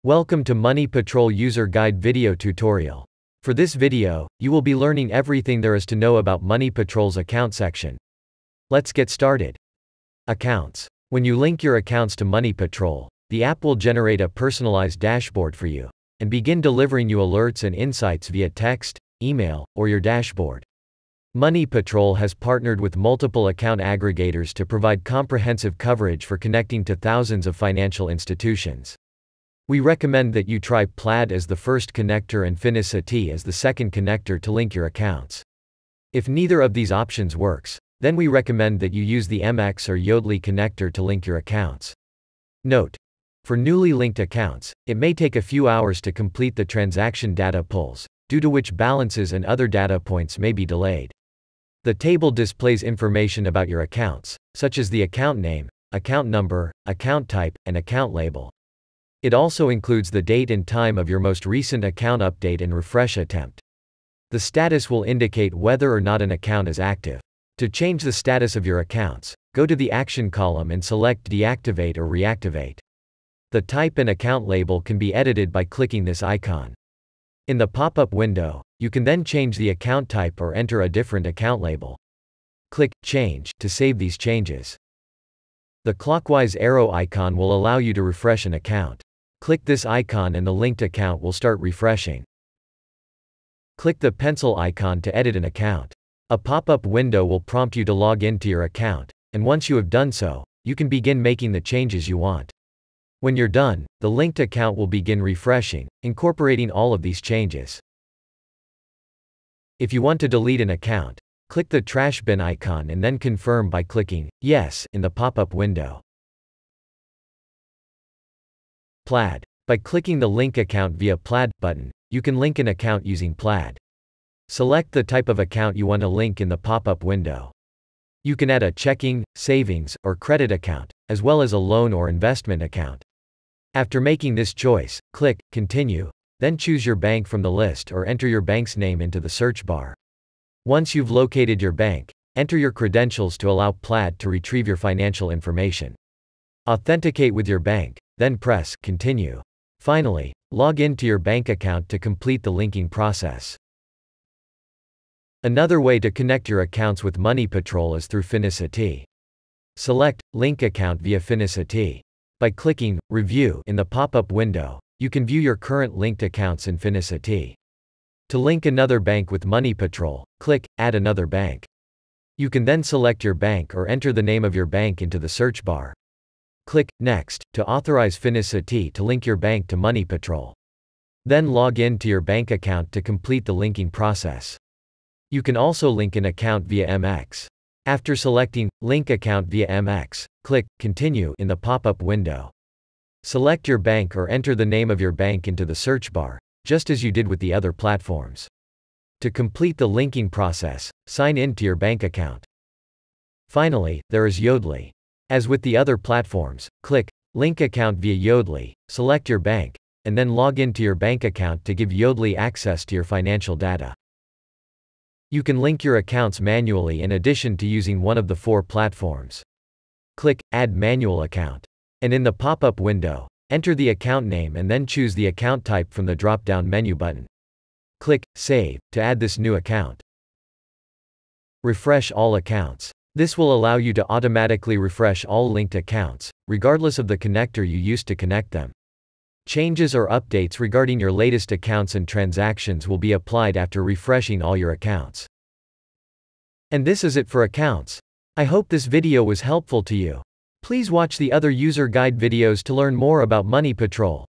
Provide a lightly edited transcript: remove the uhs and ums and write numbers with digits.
Welcome to Money Patrol User Guide video tutorial. For this video, you will be learning everything there is to know about Money Patrol's account section. Let's get started. Accounts. When you link your accounts to Money Patrol, the app will generate a personalized dashboard for you, and begin delivering you alerts and insights via text, email, or your dashboard. Money Patrol has partnered with multiple account aggregators to provide comprehensive coverage for connecting to thousands of financial institutions. We recommend that you try Plaid as the first connector and Finicity as the second connector to link your accounts. If neither of these options works, then we recommend that you use the MX or YODI connector to link your accounts. Note: for newly linked accounts, it may take a few hours to complete the transaction data pulls, due to which balances and other data points may be delayed. The table displays information about your accounts, such as the account name, account number, account type, and account label. It also includes the date and time of your most recent account update and refresh attempt. The status will indicate whether or not an account is active. To change the status of your accounts, go to the Action column and select Deactivate or Reactivate. The type and account label can be edited by clicking this icon. In the pop-up window, you can then change the account type or enter a different account label. Click Change to save these changes. The clockwise arrow icon will allow you to refresh an account. Click this icon and the linked account will start refreshing. Click the pencil icon to edit an account. A pop-up window will prompt you to log into your account, and once you have done so, you can begin making the changes you want. When you're done, the linked account will begin refreshing, incorporating all of these changes. If you want to delete an account, click the trash bin icon and then confirm by clicking Yes in the pop-up window. Plaid. By clicking the Link Account via Plaid button, you can link an account using Plaid. Select the type of account you want to link in the pop-up window. You can add a checking, savings, or credit account, as well as a loan or investment account. After making this choice, click Continue, then choose your bank from the list or enter your bank's name into the search bar. Once you've located your bank, enter your credentials to allow Plaid to retrieve your financial information. Authenticate with your bank, then press Continue. Finally, log into your bank account to complete the linking process. Another way to connect your accounts with Money Patrol is through Finicity. Select Link Account via Finicity. By clicking Review in the pop-up window, you can view your current linked accounts in Finicity. To link another bank with Money Patrol, click Add another bank. You can then select your bank or enter the name of your bank into the search bar. Click Next to authorize Finicity to link your bank to Money Patrol. Then log in to your bank account to complete the linking process. You can also link an account via MX. After selecting Link Account via MX, click Continue in the pop-up window. Select your bank or enter the name of your bank into the search bar, just as you did with the other platforms. To complete the linking process, sign in to your bank account. Finally, there is YODI. As with the other platforms, click Link Account via YODI, select your bank, and then log into your bank account to give YODI access to your financial data. You can link your accounts manually in addition to using one of the four platforms. Click Add Manual Account. And in the pop-up window, enter the account name and then choose the account type from the drop-down menu button. Click Save to add this new account. Refresh all accounts. This will allow you to automatically refresh all linked accounts, regardless of the connector you used to connect them. Changes or updates regarding your latest accounts and transactions will be applied after refreshing all your accounts. And this is it for accounts. I hope this video was helpful to you. Please watch the other user guide videos to learn more about Money Patrol.